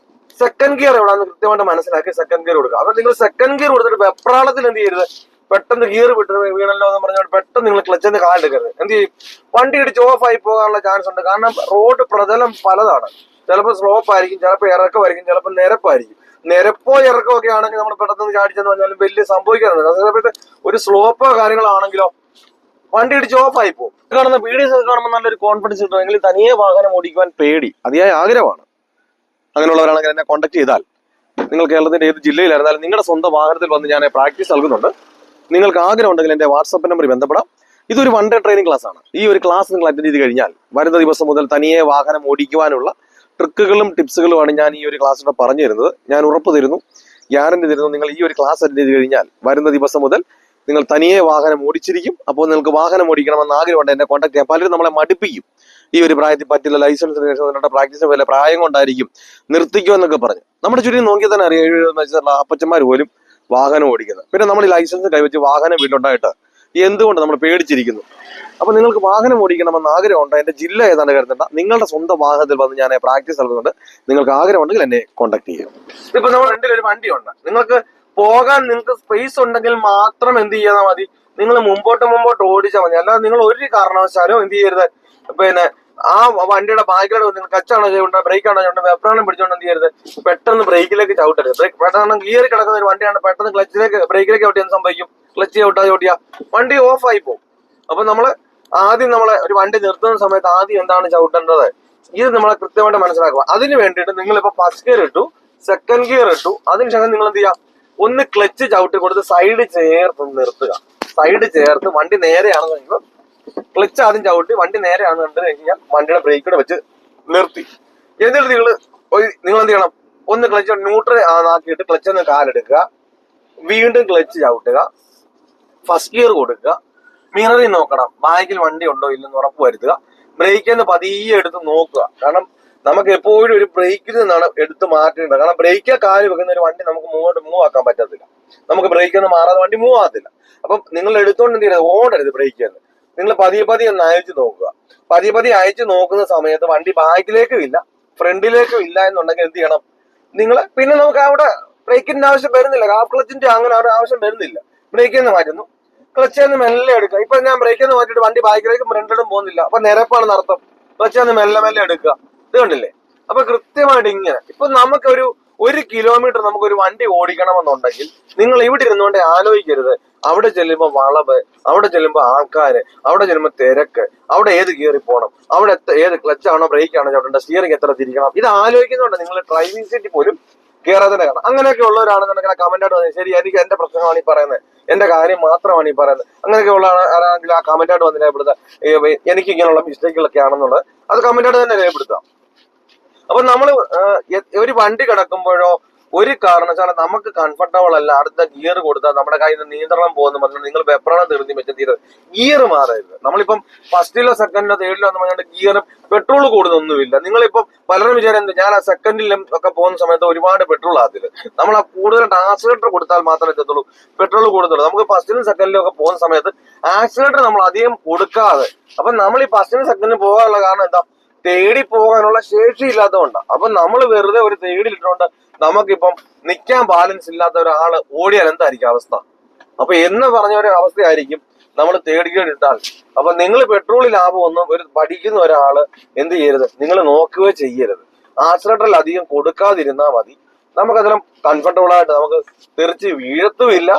S1: സെക്കൻഡ് ഗിയർ എവിടെയാണെന്ന് കൃത്യമായിട്ട് മനസ്സിലാക്കി സെക്കൻഡ് ഗിയർ കൊടുക്കുക. അപ്പൊ നിങ്ങൾ സെക്കൻഡ് ഗിയർ കൊടുത്തിട്ട് വെപ്രാളത്തിൽ എന്ത് ചെയ്യരുത്, പെട്ടെന്ന് ഗിയർ വിട്ട് വീണല്ലോ എന്ന് പറഞ്ഞാൽ പെട്ടെന്ന് നിങ്ങൾ ക്ലച്ചിന് കാലെടുക്കരുത്. എന്ത് ചെയ്യും, വണ്ടി ഇടിച്ച് ഓഫ് ആയി പോകാനുള്ള ചാൻസ് ഉണ്ട്. കാരണം റോഡ് പ്രതലം പലതാണ്. ചിലപ്പോൾ സ്ലോപ്പ് ആയിരിക്കും, ചിലപ്പോൾ ഇറക്കമായിരിക്കും, ചിലപ്പോൾ നിരപ്പായിരിക്കും. നിരപ്പോ ഇറക്കമോ ഒക്കെ ആണെങ്കിൽ നമ്മൾ പെട്ടെന്ന് ചാടിച്ചെന്ന് പറഞ്ഞാലും വലിയ സംഭവിക്കാറുണ്ട്. അതേസമയത്ത് ഒരു സ്ലോപ്പോ കാര്യങ്ങളാണെങ്കിലോ വണ്ടി ഇടിച്ച് ഓഫ് ആയി പോകും. കാണുന്ന വീഡിയോസ് കാണുമ്പോൾ നല്ലൊരു കോൺഫിഡൻസ് കിട്ടുമെങ്കിൽ തനിയെ വാഹനം ഓടിക്കുവാൻ പേടി അതിയായ ആഗ്രഹമാണ്. അങ്ങനെയുള്ളവരാണെങ്കിൽ എന്നെ കോൺടാക്ട് ചെയ്താൽ നിങ്ങൾ കേരളത്തിന്റെ ഏത് ജില്ലയിലായിരുന്നാലും നിങ്ങളുടെ സ്വന്തം വാഹനത്തിൽ വന്ന് ഞാൻ പ്രാക്ടീസ് നൽകുന്നുണ്ട്. നിങ്ങൾക്ക് ആഗ്രഹം ഉണ്ടെങ്കിൽ എന്റെ വാട്സപ്പ് നമ്പറിൽ ബന്ധപ്പെടാം. ഇതൊരു 1 ഡേ ട്രെയിനിങ് ക്ലാസ് ആണ്. ഈ ഒരു ക്ലാസ് നിങ്ങൾ അറ്റൻഡ് ചെയ്ത് കഴിഞ്ഞാൽ വരുന്ന ദിവസം മുതൽ തനിയെ വാഹനം ഓടിക്കുവാനുള്ള ട്രിക്കുകളും ടിപ്സുകളുമാണ് ഞാൻ ഈ ഒരു ക്ലാസ്സിലൂടെ പറഞ്ഞു തരുന്നത്. ഞാൻ ഉറപ്പ് തരുന്നു, ഗ്യാരണ്ടി തരുന്നു, നിങ്ങൾ ഈ ഒരു ക്ലാസ് അറ്റൻഡ് ചെയ്ത് കഴിഞ്ഞാൽ വരുന്ന ദിവസം മുതൽ നിങ്ങൾ തനിയെ വാഹനം ഓടിച്ചിരിക്കും. അപ്പോൾ നിങ്ങൾക്ക് വാഹനം ഓടിക്കണമെന്ന് ആഗ്രഹമുണ്ട് എന്നെ കോൺടാക്ട് ചെയ്യാം. പലരും നമ്മളെ മടുപ്പിക്കും, ഈ ഒരു പ്രായത്തിൽ പറ്റില്ല, ലൈസൻസിന് ശേഷം നിങ്ങളുടെ പ്രാക്ടീസിന് വല്ല പ്രായം കൊണ്ടായിരിക്കും നിർത്തിക്കുമെന്നൊക്കെ പറഞ്ഞ്. നമ്മുടെ ചുറ്റും നോക്കിയാൽ തന്നെ അറിയാം 70 വയസ്സുള്ള അപ്പച്ചന്മാർ പോലും വാഹനം ഓടിക്കുന്നത്. പിന്നെ നമ്മൾ ഈ ലൈസൻസ് കൈവച്ച് വാഹനം വീട്ടിലുണ്ടായിട്ട് എന്തുകൊണ്ട് നമ്മൾ പേടിച്ചിരിക്കുന്നു? അപ്പൊ നിങ്ങൾക്ക് വാഹനം ഓടിക്കണമെന്ന് ആഗ്രഹമുണ്ട്, എന്റെ ജില്ല ഏതാണ്ട് കരുതണ്ട, നിങ്ങളുടെ സ്വന്തം വാഹനത്തിൽ വന്ന് ഞാൻ പ്രാക്ടീസ് നൽകുന്നുണ്ട്. നിങ്ങൾക്ക് ആഗ്രഹം ഉണ്ടെങ്കിൽ എന്നെ കോൺടാക്ട് ചെയ്യാം. ഇപ്പൊ നമ്മൾ രണ്ടിൽ ഒരു വണ്ടിയുണ്ട്, നിങ്ങൾക്ക് പോകാൻ നിങ്ങൾക്ക് സ്പേസ് ഉണ്ടെങ്കിൽ മാത്രം എന്ത് ചെയ്യാൻ മതി, നിങ്ങൾ മുമ്പോട്ട് ഓടിച്ചാൽ മതി. അല്ലാതെ നിങ്ങൾ ഒരു കാരണവശാലും എന്ത് ചെയ്യരുത്, പിന്നെ ആ വണ്ടിയുടെ ബാക്കിലോട്ട് നിങ്ങൾ കച്ചാണോ ചെയ്യേണ്ട, ബ്രേക്കാണോ ചെയ്യേണ്ട, വെപ്രാളം പിടിച്ചോണ്ട് എന്ത് ചെയ്യരുത്, പെട്ടെന്ന് ബ്രേക്കിലേക്ക് ചവിട്ടരുത്. പെട്ടെന്ന് ഗിയർ കിടക്കുന്ന ഒരു വണ്ടിയാണ്, പെട്ടെന്ന് ബ്രേക്കിലേക്ക് ചവിട്ടി എന്ത് സംഭവിക്കും, ക്ലച്ച് ചവിട്ടിയാ വണ്ടി ഓഫ് ആയി പോകും. അപ്പൊ ആദ്യം ഒരു വണ്ടി നിർത്തുന്ന സമയത്ത് ആദ്യം എന്താണ് ചവിട്ടേണ്ടത്, ഇത് നമ്മളെ കൃത്യമായിട്ട് മനസ്സിലാക്കുക. അതിന് വേണ്ടിയിട്ട് നിങ്ങളിപ്പോ ഫസ്റ്റ് ഗിയർ ഇട്ടു, സെക്കൻഡ് ഗിയർ ഇട്ടു, അതിനുശേഷം നിങ്ങൾ എന്ത് ചെയ്യാം, ഒന്ന് ക്ലച്ച് ചവിട്ടി കൊടുത്ത് സൈഡ് ചേർത്ത് നിർത്തുക. സൈഡ് ചേർത്ത് വണ്ടി നേരെയാണെന്ന് ക്ലച്ച് ആദ്യം ചവിട്ടി വണ്ടി നേരെയാണെന്ന് കണ്ടു കഴിഞ്ഞാൽ വണ്ടിയുടെ ബ്രേക്കിടെ വെച്ച് നിർത്തി. എന്നിട്ട് നിങ്ങൾ എന്ത് ചെയ്യണം, ഒന്ന് ക്ലച്ച് ന്യൂട്രൽ ആക്കിയിട്ട് ക്ലച്ച് ഒന്ന് കാലെടുക്കുക, വീണ്ടും ക്ലച്ച് ചവിട്ടുക, ഫസ്റ്റ് ഗിയർ കൊടുക്കുക, മിററിൽ നോക്കണം ബാക്കിൽ വണ്ടി ഉണ്ടോ ഇല്ലെന്ന് ഉറപ്പ് വരുത്തുക, ബ്രേക്കിൽ പതിയെ എടുത്ത് നോക്കുക. കാരണം നമുക്ക് എപ്പോഴും ഒരു ബ്രേക്കിൽ നിന്നാണ് എടുത്ത് മാറ്റേണ്ടത്. കാരണം ബ്രേക്കിൽ കാല് വെക്കുന്ന ഒരു വണ്ടി നമുക്ക് മൂവ് ആക്കാൻ പറ്റത്തില്ല. നമുക്ക് ബ്രേക്കിൽ നിന്ന് മാറാതെ വണ്ടി മൂവ് ആകത്തില്ല. അപ്പം നിങ്ങൾ എടുത്തോണ്ട് എന്ത് ചെയ്യരുത്, ഓടരുത് ബ്രേക്കിൽ നിന്ന്. നിങ്ങൾ പതിയെ ഒന്ന് അയച്ചു നോക്കുക. പതിയെ അയച്ചു നോക്കുന്ന സമയത്ത് വണ്ടി ബാക്കിലേക്കും ഇല്ല ഫ്രണ്ടിലേക്കും ഇല്ല എന്നുണ്ടെങ്കിൽ എന്ത് ചെയ്യണം, നിങ്ങൾ പിന്നെ നമുക്ക് അവിടെ ബ്രേക്കിന്റെ ആവശ്യം വരുന്നില്ല, ഹാഫ് ക്ലച്ചിന്റെ അങ്ങനെ ഒരു ആവശ്യം വരുന്നില്ല. ബ്രേക്കിൽ നിന്ന് മാറ്റുന്നു, ക്ലച്ച് ഒന്ന് മെല്ലെ എടുക്കുക. ഇപ്പൊ ഞാൻ ബ്രേക്കിൽ നിന്ന് മാറ്റിയിട്ട് വണ്ടി ബാക്കിലേക്കും ഫ്രണ്ടിലും പോകുന്നില്ല, അപ്പൊ നിരപ്പാണ് നടത്തം. ക്ലച്ച് ഒന്ന് മെല്ലെ എടുക്കുക. ഇത് കണ്ടില്ലേ? അപ്പൊ കൃത്യമായിട്ട് ഇങ്ങനെ ഇപ്പൊ നമുക്കൊരു 1 കിലോമീറ്റർ നമുക്കൊരു വണ്ടി ഓടിക്കണമെന്നുണ്ടെങ്കിൽ നിങ്ങൾ ഇവിടെ ഇരുന്നുകൊണ്ട് ആലോചിക്കരുത്, അവിടെ ചെല്ലുമ്പോൾ വളവ്, അവിടെ ചെല്ലുമ്പോൾ ആൾക്കാര്, അവിടെ ചെല്ലുമ്പോൾ തിരക്ക്, അവിടെ ഏത് ഗിയറിൽ പോകണം, അവിടെ ഏത് ക്ലച്ചാണോ ബ്രേക്കാണോ ചവിട്ടേണ്ട, സ്റ്റിയറിംഗ് എത്ര തിരിക്കണം, ഇത് ആലോചിക്കുന്നുണ്ട് നിങ്ങൾ ഡ്രൈവിംഗ് സീറ്റിൽ പോലും കയറാതെ കാണാം. അങ്ങനെയൊക്കെ ഉള്ളവരാണെന്നുണ്ടെങ്കിൽ കമന്റായിട്ട് വന്നത് ശരി, എനിക്ക് എന്റെ പ്രശ്നമാണ് ഈ പറയുന്നത്, എന്റെ കാര്യം മാത്രമാണ് ഈ പറയുന്നത്, അങ്ങനെയൊക്കെ ഉള്ളതാണെങ്കിൽ ആ കമന്റായിട്ട് വന്ന് രേഖപ്പെടുത്തുക. എനിക്ക് ഇങ്ങനെയുള്ള മിസ്റ്റേക്കുകളൊക്കെ ആണെന്നുള്ളത് അത് കമന്റായിട്ട് തന്നെ രേഖപ്പെടുത്താം. അപ്പൊ നമ്മൾ ഒരു വണ്ടി കിടക്കുമ്പോഴോ ഒരു കാരണവശാലും നമുക്ക് കംഫർട്ടബിൾ അല്ല, അടുത്ത ഗിയർ കൊടുത്താൽ നമ്മുടെ കയ്യിൽ നിന്ന് നിയന്ത്രണം പോകുന്ന പറഞ്ഞാൽ നിങ്ങൾ വെപ്രാളം തീർന്നി വെച്ചെത്തിയത് ഗിയർ മാറരുത്. നമ്മളിപ്പം ഫസ്റ്റിലോ സെക്കൻഡിലോ തേർഡിലോ എന്ന് പറഞ്ഞാൽ ഗിയർ പെട്രോൾ കൂടുന്നൊന്നുമില്ല. നിങ്ങളിപ്പം പലരും വിചാരം ഞാൻ ആ സെക്കൻഡിലും ഒക്കെ പോകുന്ന സമയത്ത് ഒരുപാട് പെട്രോൾ ആകത്തില്ല, നമ്മൾ ആ കൂടുതലായിട്ട് ആക്സിലേറ്റർ കൊടുത്താൽ മാത്രമേ എത്തത്തുള്ളൂ പെട്രോൾ കൂടുന്നുള്ളൂ. നമുക്ക് ഫസ്റ്റിലും സെക്കൻഡിലും ഒക്കെ പോകുന്ന സമയത്ത് ആക്സിലേറ്റർ നമ്മൾ അധികം കൊടുക്കാതെ, അപ്പൊ നമ്മൾ ഈ ഫസ്റ്റിനും സെക്കൻഡിനും പോകാനുള്ള കാരണം എന്താ, തേടി പോകാനുള്ള ശേഷി ഇല്ലാത്തതുകൊണ്ടാണ്. അപ്പൊ നമ്മൾ വെറുതെ ഒരു തേടിയിലിട്ടുകൊണ്ട് നമുക്കിപ്പം നിൽക്കാൻ ബാലൻസ് ഇല്ലാത്ത ഒരാള് ഓടിയാൽ എന്തായിരിക്കും അവസ്ഥ? അപ്പൊ എന്ന് പറഞ്ഞ ഒരു അവസ്ഥയായിരിക്കും നമ്മൾ തേടിയിട്ടാൽ. അപ്പൊ നിങ്ങൾ പെട്രോൾ ലാഭം ഒന്നും ഒരു പഠിക്കുന്ന ഒരാള് എന്ത് ചെയ്യരുത്, നിങ്ങൾ നോക്കുകയോ ചെയ്യരുത്. ആക്സിലേറ്ററിൽ അധികം കൊടുക്കാതിരുന്നാൽ മതി. നമുക്കതിലും കംഫർട്ടബിൾ ആയിട്ട് നമുക്ക് തെറിച്ച് വീഴത്തുമില്ല,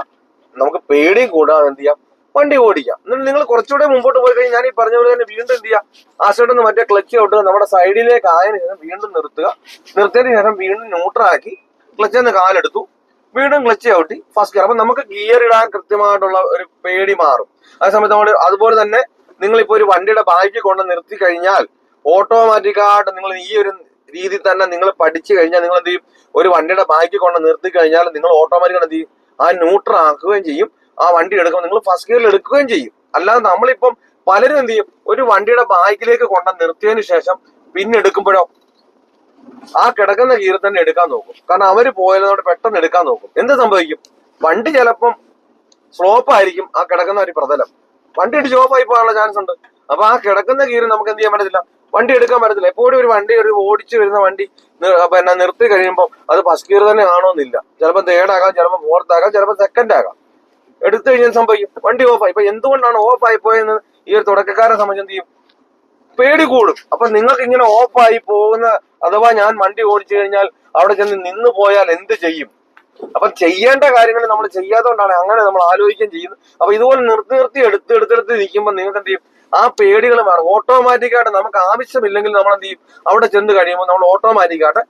S1: നമുക്ക് പേടിയും കൂടാതെ എന്ത് ചെയ്യാം, വണ്ടി ഓടിക്കാം. എന്നിട്ട് നിങ്ങൾ കുറച്ചുകൂടെ മുമ്പോട്ട് പോയി കഴിഞ്ഞാൽ ഞാൻ ഈ പറഞ്ഞ പോലെ തന്നെ വീണ്ടും എന്ത് ചെയ്യുക, ആക്സിലേറ്ററിൽ മറ്റേ ക്ലച്ച് ഔട്ട് നമ്മുടെ സൈഡിലേക്ക് ആയതിനു ശേഷം വീണ്ടും നിർത്തിയതിനു ശേഷം വീണ്ടും ന്യൂട്രാക്കി ക്ലച്ചിൽ നിന്ന് കാലെടുത്തു, വീണ്ടും ക്ലച്ച് ഔട്ടി ഫസ്റ്റ് ഗിയർ. അപ്പൊ നമുക്ക് ഗിയർ ഇടാൻ കൃത്യമായിട്ടുള്ള ഒരു പേടി മാറും. അതേ സമയത്ത് നമ്മൾ അതുപോലെ തന്നെ നിങ്ങളിപ്പോ ഒരു വണ്ടിയുടെ ബാക്കി കൊണ്ട് നിർത്തി കഴിഞ്ഞാൽ ഓട്ടോമാറ്റിക്കായിട്ട് നിങ്ങൾ ഈ ഒരു രീതിയിൽ തന്നെ നിങ്ങൾ പഠിച്ചു കഴിഞ്ഞാൽ നിങ്ങൾ എന്ത് ചെയ്യും, ഒരു വണ്ടിയുടെ ബാക്കി കൊണ്ട് നിർത്തി കഴിഞ്ഞാൽ നിങ്ങൾ ഓട്ടോമാറ്റിക്കായിട്ട് എന്ത് ചെയ്യും, ആ ന്യൂട്രൽ ആക്കുകയും ചെയ്യും. ആ വണ്ടി എടുക്കുമ്പോൾ നിങ്ങൾ ഫസ്റ്റ് ഗിയറിൽ എടുക്കുകയും ചെയ്യും. അല്ലാതെ നമ്മളിപ്പം പലരും എന്ത് ചെയ്യും, ഒരു വണ്ടിയുടെ ബാക്കിലേക്ക് കൊണ്ട് നിർത്തിയതിനു ശേഷം പിന്നെ എടുക്കുമ്പോഴോ ആ കിടക്കുന്ന ഗിയർ തന്നെ എടുക്കാൻ നോക്കും. കാരണം അവര് പോയതോടെ പെട്ടെന്ന് എടുക്കാൻ നോക്കും. എന്ത് സംഭവിക്കും? വണ്ടി ചിലപ്പം സ്ലോപ്പ് ആയിരിക്കും ആ കിടക്കുന്ന ഒരു പ്രതലം. വണ്ടി ഇട്ട് സ്റ്റോപ്പായി പോകാനുള്ള ചാൻസ് ഉണ്ട്. അപ്പൊ ആ കിടക്കുന്ന ഗിയർ നമുക്ക് എന്ത് ചെയ്യാൻ പറ്റത്തില്ല, വണ്ടി എടുക്കാൻ പറ്റത്തില്ല. എപ്പോഴും ഒരു വണ്ടി ഓടിച്ചു വരുന്ന വണ്ടി പിന്നെ നിർത്തി കഴിയുമ്പോൾ അത് ഫസ്റ്റ് ഗിയർ തന്നെ ആണോന്നില്ല. ചിലപ്പോൾ തേർഡ് ആകാം, ചിലപ്പോൾ ഫോർത്ത് ആകാം, ചിലപ്പോൾ സെക്കൻഡ് ആകാം. എടുത്തു കഴിഞ്ഞാൽ സംഭവിക്കും വണ്ടി ഓഫായി. ഇപ്പൊ എന്തുകൊണ്ടാണ് ഓഫായി പോയെന്ന് ഈ ഒരു തുടക്കക്കാരെ സംബന്ധിച്ച് എന്ത് ചെയ്യും? പേടി കൂടും. അപ്പൊ നിങ്ങൾക്ക് ഇങ്ങനെ ഓഫായി പോകുന്ന, അഥവാ ഞാൻ വണ്ടി ഓടിച്ചു കഴിഞ്ഞാൽ അവിടെ ചെന്ന് നിന്ന് പോയാൽ എന്ത് ചെയ്യും? അപ്പൊ ചെയ്യേണ്ട കാര്യങ്ങൾ നമ്മൾ ചെയ്യാത്തതുകൊണ്ടാണ് അങ്ങനെ നമ്മൾ ആലോചിക്കുകയും ചെയ്യുന്നത്. അപ്പൊ ഇതുപോലെ നിർത്തി എടുത്തെടുത്ത് നിൽക്കുമ്പോൾ നിങ്ങൾക്ക് എന്ത് ചെയ്യും? ആ പേടികൾ മാറും. ഓട്ടോമാറ്റിക്കായിട്ട് നമുക്ക് ആവശ്യമില്ലെങ്കിൽ നമ്മൾ എന്ത് ചെയ്യും? അവിടെ ചെന്ന് കഴിയുമ്പോൾ നമ്മൾ ഓട്ടോമാറ്റിക്കായിട്ട്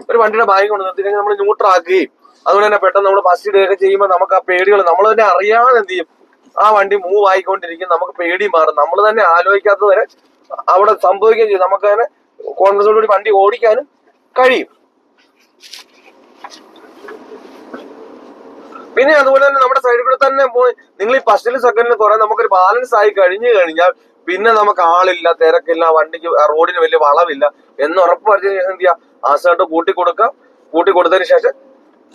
S1: ഒരു വണ്ടിയുടെ ബാഗ് കൊണ്ട് നിർത്തി കഴിഞ്ഞാൽ നമ്മൾ ന്യൂട്രാക്കുകയും അതുപോലെ തന്നെ പെട്ടെന്ന് നമ്മൾ ഫസ്റ്റ് ഇടുകയൊക്കെ ചെയ്യുമ്പോൾ നമുക്ക് ആ പേടികൾ നമ്മൾ തന്നെ അറിയാതെ എന്ത് ചെയ്യും? ആ വണ്ടി മൂവ് ആയിക്കൊണ്ടിരിക്കും. നമുക്ക് പേടി മാറും. നമ്മൾ തന്നെ ആലോചിക്കാത്തത് വരെ അവിടെ സംഭവിക്കുകയും ചെയ്യും. നമുക്ക് തന്നെ കോൺഫിഡൻസോടുകൂടി വണ്ടി ഓടിക്കാനും കഴിയും. പിന്നെ അതുപോലെ തന്നെ നമ്മുടെ സൈഡിൽ കൂടെ തന്നെ പോയി നിങ്ങൾ ഈ ഫസ്റ്റിലും സെക്കൻഡിലും കുറെ നമുക്കൊരു ബാലൻസ് ആയി കഴിഞ്ഞു കഴിഞ്ഞാൽ പിന്നെ നമുക്ക് ആളില്ല, തിരക്കില്ല, വണ്ടിക്ക് റോഡിന് വലിയ വളവില്ല എന്ന് ഉറപ്പ് വരുത്തിയ ശേഷം എന്ത് ചെയ്യുക? ആസൈഡ് കൂട്ടി കൊടുത്തതിന് ശേഷം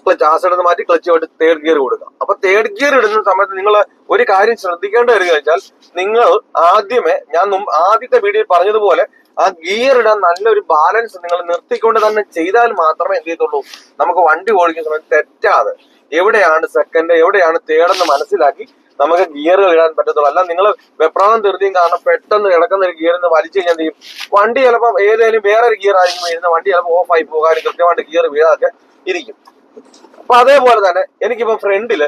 S1: ക്ലച്ച് ആസൈഡ് മാറ്റി ക്ലച്ച് വേണ്ടി തേർഡ് ഗിയർ കൊടുക്കുക. അപ്പൊ തേർഡ് ഗിയർ ഇടുന്ന സമയത്ത് നിങ്ങൾ ഒരു കാര്യം ശ്രദ്ധിക്കേണ്ട വരിക വെച്ചാൽ, നിങ്ങൾ ആദ്യമേ ഞാൻ ആദ്യത്തെ വീഡിയോയിൽ പറഞ്ഞതുപോലെ ആ ഗിയർ ഇടാൻ നല്ലൊരു ബാലൻസ് നിങ്ങൾ നിർത്തിക്കൊണ്ട് തന്നെ ചെയ്താൽ മാത്രമേ എന്ത് ചെയ്യത്തുള്ളൂ, നമുക്ക് വണ്ടി ഓടിക്കുന്ന സമയത്ത് തെറ്റാതെ എവിടെയാണ് സെക്കൻഡ് എവിടെയാണ് തേർഡ് എന്ന് മനസ്സിലാക്കി നമുക്ക് ഗിയറുകൾ ഇടാൻ പറ്റത്തുള്ളൂ. അല്ല നിങ്ങൾ വെപ്രാളം തീർത്തിയും കാരണം പെട്ടെന്ന് കിടക്കുന്ന ഒരു ഗിയറിൽ നിന്ന് വലിച്ചു കഴിഞ്ഞാൽ ചെയ്യും, വണ്ടി ചിലപ്പോൾ ഏതെങ്കിലും വേറൊരു ഗിയർ ആയിരിക്കും വരുന്ന വണ്ടി ചിലപ്പോൾ ഓഫായി പോകാനും കൃത്യമായിട്ട് ഗിയർ വീഴാതൊക്കെ ഇരിക്കും. അപ്പൊ അതേപോലെ തന്നെ എനിക്കിപ്പോ ഫ്രണ്ടില്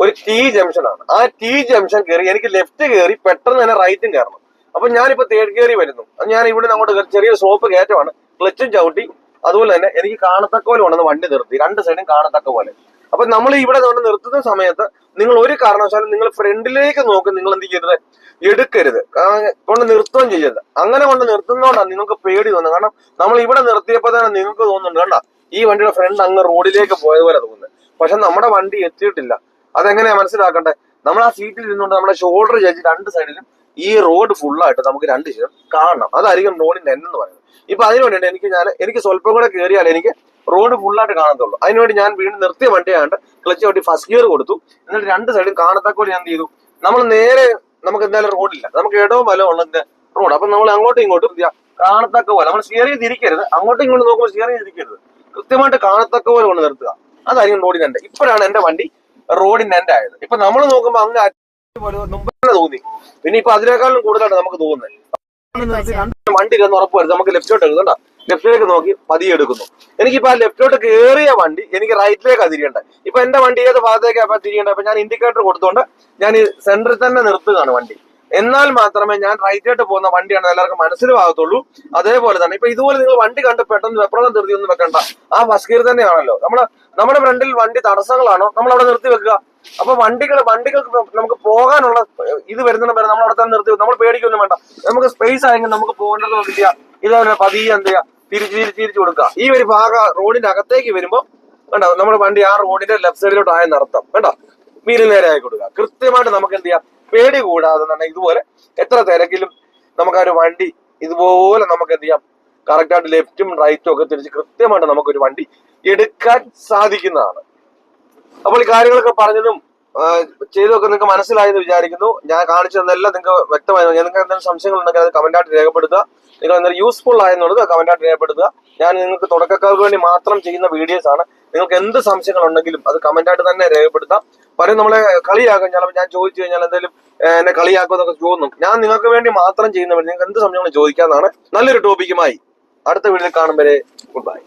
S1: ഒരു T ജംഗ്ഷൻ ആണ്. ആ T ജംഗ്ഷൻ കയറി എനിക്ക് ലെഫ്റ്റ് കയറി പെട്ടെന്ന് തന്നെ റൈറ്റും കയറണം. അപ്പൊ ഞാനിപ്പോ തേർഡ് കയറി വരുന്നു. ഞാൻ ഇവിടെ അങ്ങോട്ട് ചെറിയൊരു സ്ലോപ്പ് കയറ്റമാണ്, ക്ലച്ചും ചവിട്ടി അതുപോലെ തന്നെ എനിക്ക് കാണത്തക്ക പോലെ കൊണ്ടുവന്ന് വണ്ടി നിർത്തി, രണ്ട് സൈഡും കാണത്തക്ക പോലെ. അപ്പൊ നമ്മൾ ഇവിടെ കൊണ്ട് നിർത്തുന്ന സമയത്ത് നിങ്ങൾ ഒരു കാരണവശാലും നിങ്ങൾ ഫ്രണ്ടിലേക്ക് നോക്കി നിങ്ങൾ എന്ത് ചെയ്യരുത്, എടുക്കരുത്, കൊണ്ട് നിർത്തുകയും ചെയ്യരുത്. അങ്ങനെ കൊണ്ട് നിർത്തുന്നതുകൊണ്ടാണ് നിങ്ങൾക്ക് പേടി തോന്നുന്നത്. കാരണം നമ്മൾ ഇവിടെ നിർത്തിയപ്പോൾ തന്നെ നിങ്ങൾക്ക് തോന്നുന്നുണ്ട് കണ്ട ഈ വണ്ടിയുടെ ഫ്രണ്ട് അങ്ങ് റോഡിലേക്ക് പോയതുപോലെ തോന്നുന്നത്. പക്ഷെ നമ്മുടെ വണ്ടി എത്തിയിട്ടില്ല. അതെങ്ങനെയാ മനസ്സിലാക്കണ്ടേ? നമ്മൾ ആ സീറ്റിൽ ഇരുന്നുകൊണ്ട് നമ്മുടെ ഷോൾഡർ ചേച്ചി രണ്ട് സൈഡിലും ഈ റോഡ് ഫുള്ളായിട്ട് നമുക്ക് രണ്ട് സൈഡും കാണണം. അതായിരിക്കും റോഡിന്റെ എൻ എന്ന് പറയുന്നത്. ഇപ്പൊ അതിന് വേണ്ടിയിട്ട് എനിക്ക് സ്വല്പം കൂടെ കയറിയാൽ എനിക്ക് റോഡ് ഫുള്ളായിട്ട് കാണത്തുള്ളൂ. അതിനുവേണ്ടി ഞാൻ വീണ്ടും നിർത്തിയ വണ്ടിയാണ്ട് ക്ലച്ച് ചവിട്ടി ഫസ്റ്റ് ഗിയർ കൊടുത്തു. എന്നിട്ട് രണ്ട് സൈഡും കാണത്തക്കൂടി ഞാൻ എന്ത് ചെയ്തു, നമ്മൾ നേരെ നമുക്ക് എന്തായാലും റോഡില്ല, നമുക്ക് ഇടവും വലവും ഉള്ളതിന്റെ റോഡ്. അപ്പൊ നമ്മൾ അങ്ങോട്ടും ഇങ്ങോട്ടും കാണത്തക്ക പോലെ നമ്മൾ സ്റ്റിയറിംഗ് തിരിക്കരുത്, അങ്ങോട്ടും ഇങ്ങോട്ടും നോക്കുമ്പോൾ സ്റ്റിയറിംഗ് തിരിക്കരുത്, കൃത്യമായിട്ട് കാണത്തക്ക പോലെ കൊണ്ട് നിർത്തുക. അതായിരിക്കും റോഡിന്റെ എൻഡ്. ഇപ്പോഴാണ് എന്റെ വണ്ടി റോഡിന്റെ എൻഡ് ആയത്. ഇപ്പൊ നമ്മൾ നോക്കുമ്പോൾ അങ്ങ് പോലെ മുമ്പ് തന്നെ തോന്നി, പിന്നെ ഇപ്പൊ അതിനേക്കാളും കൂടുതലാണ് നമുക്ക് തോന്നുന്നത്. വണ്ടി ഇരുന്ന് ഉറപ്പ് വരുന്നത് നമുക്ക് ലെഫ്റ്റോട്ട് എടുക്കണ്ട, ലെഫ്റ്റിലേക്ക് നോക്കി പതിയെ എടുക്കുന്നു. എനിക്കിപ്പോ ആ ലെഫ്റ്റോട്ട് കയറിയ വണ്ടി എനിക്ക് റൈറ്റിലേക്കാണ് തിരിയേണ്ടത്. ഇപ്പൊ എന്റെ വണ്ടി ഏത് ഭാഗത്തേക്കാണ് തിരിയേണ്ടത്? അപ്പൊ ഞാൻ ഇൻഡിക്കേറ്റർ കൊടുത്തോണ്ട് ഞാൻ ഈ സെന്ററിൽ തന്നെ നിർത്തുകയാണ് വണ്ടി. എന്നാൽ മാത്രമേ ഞാൻ റൈറ്റിലോട്ട് പോകുന്ന വണ്ടിയാണ് എല്ലാവർക്കും മനസ്സിലാകത്തുള്ളൂ. അതേപോലെ തന്നെ ഇപ്പൊ ഇതുപോലെ നിങ്ങൾ വണ്ടി കണ്ട് പെട്ടെന്ന് വെപ്രാളം നിർത്തി ഒന്നും വെക്കണ്ട. ആ ഫസ്റ്റ് ഗിയർ തന്നെയാണല്ലോ നമ്മുടെ ഫ്രണ്ടിൽ വണ്ടി തടസ്സങ്ങളാണോ നമ്മൾ അവിടെ നിർത്തി വെക്കുക. അപ്പൊ വണ്ടികൾക്ക് നമുക്ക് പോകാനുള്ള ഇത് വരുന്ന വരെ നമ്മൾ അവിടെ തന്നെ നിർത്തി വെക്കും. നമ്മൾ പേടിക്കൊന്നും വേണ്ട. നമുക്ക് സ്പേസ് ആയെങ്കിൽ നമുക്ക് പോകേണ്ടത് നോക്കില്ല, ഇതേപോലെ പതിയെ എന്ത് ചെയ്യുക, തിരിച്ചു കൊടുക്കുക. ഈ ഒരു ഭാഗം റോഡിന്റെ അകത്തേക്ക് വരുമ്പോൾ വേണ്ട നമ്മുടെ വണ്ടി ആ റോഡിന്റെ ലെഫ്റ്റ് സൈഡിലോട്ട് ആയെന്ന് അർത്ഥം. വേണ്ട വീല് നേരെ ആയി കൊടുക്കുക. കൃത്യമായിട്ട് നമുക്ക് എന്ത് ചെയ്യാം, പേടി കൂടാതെ തന്നെ ഇതുപോലെ എത്ര തിരക്കിലും നമുക്ക് ആ ഒരു വണ്ടി ഇതുപോലെ നമുക്ക് എന്ത് ചെയ്യാം, കറക്റ്റായിട്ട് ലെഫ്റ്റും റൈറ്റും ഒക്കെ തിരിച്ച് കൃത്യമായിട്ട് നമുക്കൊരു വണ്ടി എടുക്കാൻ സാധിക്കുന്നതാണ്. അപ്പോൾ ഈ കാര്യങ്ങളൊക്കെ പറഞ്ഞതും ചെയ്തൊക്കെ നിങ്ങൾക്ക് മനസ്സിലായെന്ന് വിചാരിക്കുന്നു. ഞാൻ കാണിച്ചു തന്നെല്ലാം നിങ്ങൾക്ക് വ്യക്തമായി. നിങ്ങൾക്ക് എന്തെങ്കിലും സംശയങ്ങൾ ഉണ്ടെങ്കിൽ അത് കമന്റായിട്ട് രേഖപ്പെടുത്തുക. നിങ്ങൾ എന്തെങ്കിലും യൂസ്ഫുൾ ആയെന്നുള്ളത് കമന്റായിട്ട് രേഖപ്പെടുത്തുക. ഞാൻ നിങ്ങൾക്ക് തുടക്കക്കാർക്ക് വേണ്ടി മാത്രം ചെയ്യുന്ന വീഡിയോസ് ആണ്. നിങ്ങൾക്ക് എന്ത് സംശയങ്ങൾ ഉണ്ടെങ്കിലും അത് കമന്റായിട്ട് തന്നെ രേഖപ്പെടുത്താം. പലരും നമ്മളെ കളിയാക്കും. ചിലപ്പോൾ ഞാൻ ചോദിച്ചു കഴിഞ്ഞാൽ എന്തെങ്കിലും എന്നെ കളിയാക്കുമെന്നൊക്കെ തോന്നും. ഞാൻ നിങ്ങൾക്ക് വേണ്ടി മാത്രം ചെയ്യുന്ന നിങ്ങൾക്ക് എന്ത് സംശയങ്ങളും ചോദിക്കാവുന്നതാണ്. നല്ലൊരു ടോപ്പിക്കുമായി അടുത്ത വീഡിയോയിൽ കാണും വരെ ഗുഡ് ബൈ.